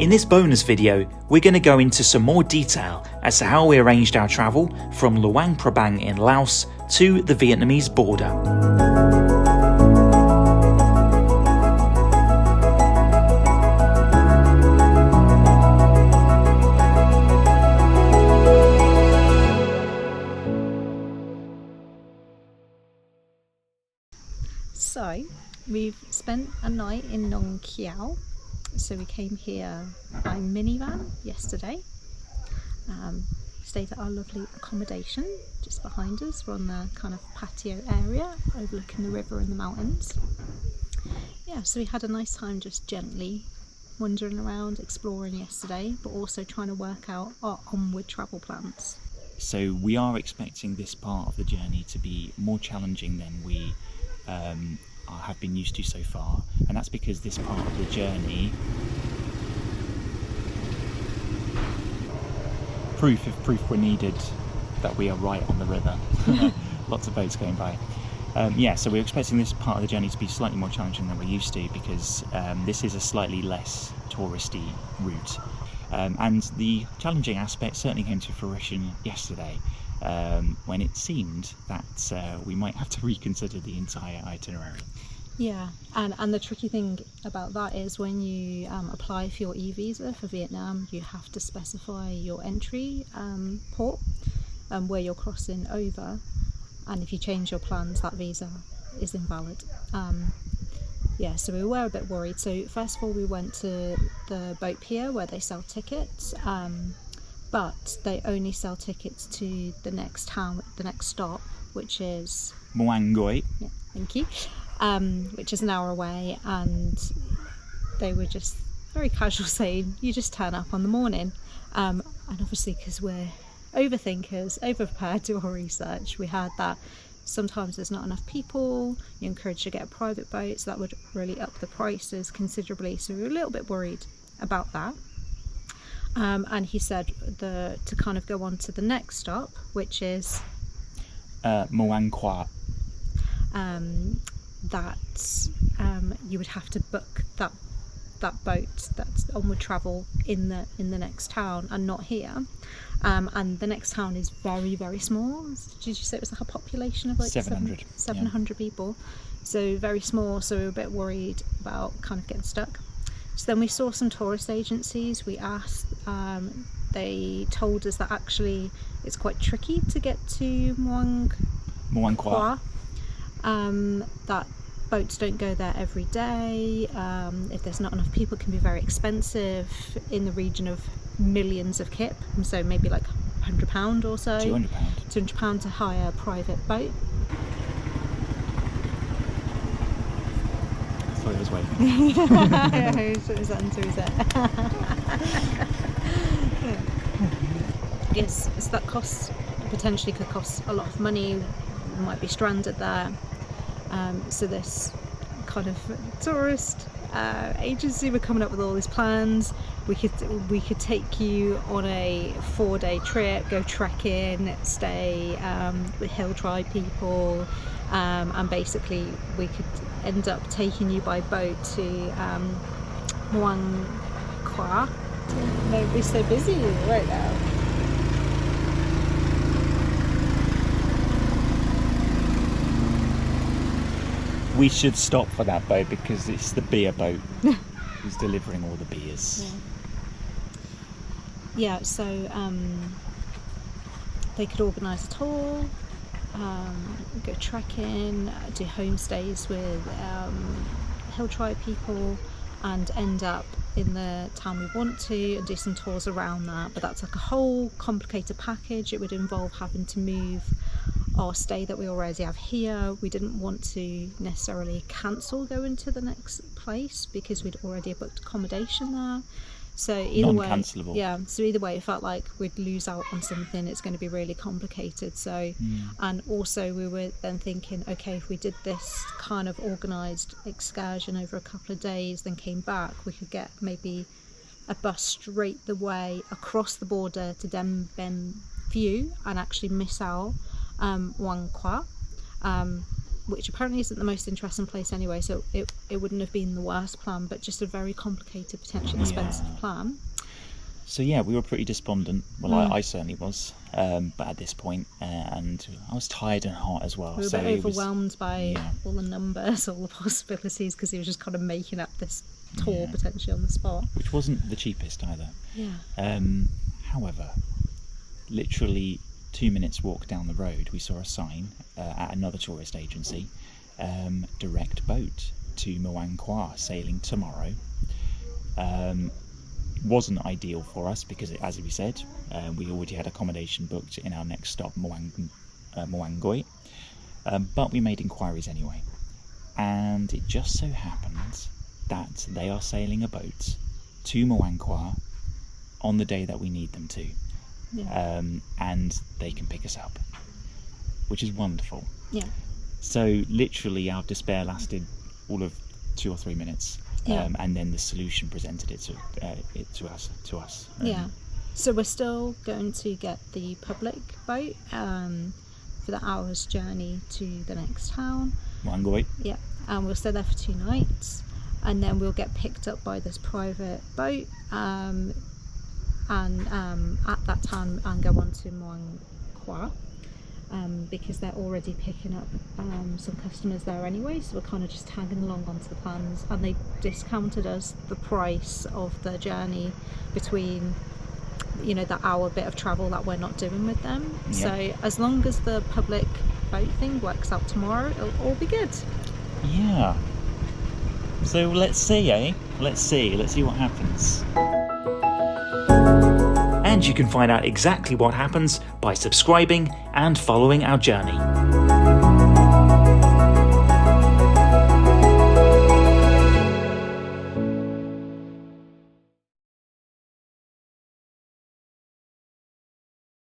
In this bonus video, we're going to go into some more detail as to how we arranged our travel from Luang Prabang in Laos to the Vietnamese border. So we've spent a night in Nong Kiao. So we came here by minivan yesterday, stayed at our lovely accommodation just behind us. We're on the kind of patio area overlooking the river and the mountains. Yeah, so we had a nice time just gently wandering around, exploring yesterday, but also trying to work out our onward travel plans. So we are expecting this part of the journey to be more challenging than we have been used to so far, and that's because this part of the journey, proof were needed that we are right on the river. Lots of boats going by. Yeah, so we're expecting this part of the journey to be slightly more challenging than we're used to, because this is a slightly less touristy route, and the challenging aspect certainly came to fruition yesterday, when it seemed that we might have to reconsider the entire itinerary. Yeah, and the tricky thing about that is when you apply for your e-visa for Vietnam, you have to specify your entry port where you're crossing over, and if you change your plans, that visa is invalid. Yeah, so we were a bit worried. So first of all, we went to the boat pier where they sell tickets, but they only sell tickets to the next town, the next stop, which is Muang Goi. Yeah, thank you. Which is an hour away, and they were just very casual saying you just turn up on the morning, and obviously because we're overthinkers, overprepared to our research, we heard that sometimes there's not enough people, you're encouraged to get a private boat, so that would really up the prices considerably, so we were a little bit worried about that. And he said to kind of go on to the next stop, which is Muang Kwa. That you would have to book that boat that's onward travel in the next town and not here, and the next town is very, very small. Did you say it was like a population of like 700 people, so very small, so we were a bit worried about kind of getting stuck. So then we saw some tourist agencies, we asked, they told us that actually it's quite tricky to get to Muang Kwa. That boats don't go there every day. If there's not enough people, it can be very expensive, in the region of millions of kip, and so maybe like £100 or so. £200 to hire a private boat. I thought it was waiting. Who's it? Yes, so that potentially could cost a lot of money. We might be stranded there. So this kind of tourist agency were coming up with all these plans. We could take you on a 4-day trip, go trekking, stay with hill tribe people, and basically we could end up taking you by boat to Muang Kwa. They'd be so busy right now. We should stop for that boat because it's the beer boat who's delivering all the beers. Yeah, so they could organise a tour, go trekking, do homestays with hill tribe people, and end up in the town we want to and do some tours around that. But that's like a whole complicated package. It would involve having to move our stay that we already have here. We didn't want to necessarily cancel going to the next place because we'd already booked accommodation there. So either way, non-cancelable. Yeah, so either way it felt like we'd lose out on something. It's going to be really complicated. So and also we were then thinking, okay, if we did this kind of organised excursion over a couple of days, then came back, we could get maybe a bus straight the way across the border to Dien Bien Phu and actually miss out Muang Kwa. which apparently isn't the most interesting place anyway, so it wouldn't have been the worst plan, but just a very complicated, potentially expensive plan. So yeah, we were pretty despondent. Well, I certainly was, but at this point, and I was tired and hot as well. We were a so bit overwhelmed by all the numbers, all the possibilities, because he was just kind of making up this tour potentially on the spot. Which wasn't the cheapest either. Yeah. However, literally 2 minutes walk down the road, we saw a sign at another tourist agency, direct boat to Muang Kwa, sailing tomorrow. Wasn't ideal for us because, as we said, we already had accommodation booked in our next stop, Muangoi, but we made inquiries anyway, and it just so happens that they are sailing a boat to Muang Kwa on the day that we need them to, and they can pick us up, which is wonderful. Yeah. So literally our despair lasted all of 2 or 3 minutes. And then the solution presented it to us. Yeah. So we're still going to get the public boat for the hour's journey to the next town. Muangoi. Yeah. And we'll stay there for 2 nights, and then we'll get picked up by this private boat and at that town and go on to Muang Kwa. Because they're already picking up some customers there anyway, so we're kind of just tagging along onto the plans, and they discounted us the price of the journey between, you know, the hour bit of travel that we're not doing with them. So as long as the public boat thing works out tomorrow, it'll all be good. Yeah. So let's see, Let's see what happens. And you can find out exactly what happens by subscribing and following our journey.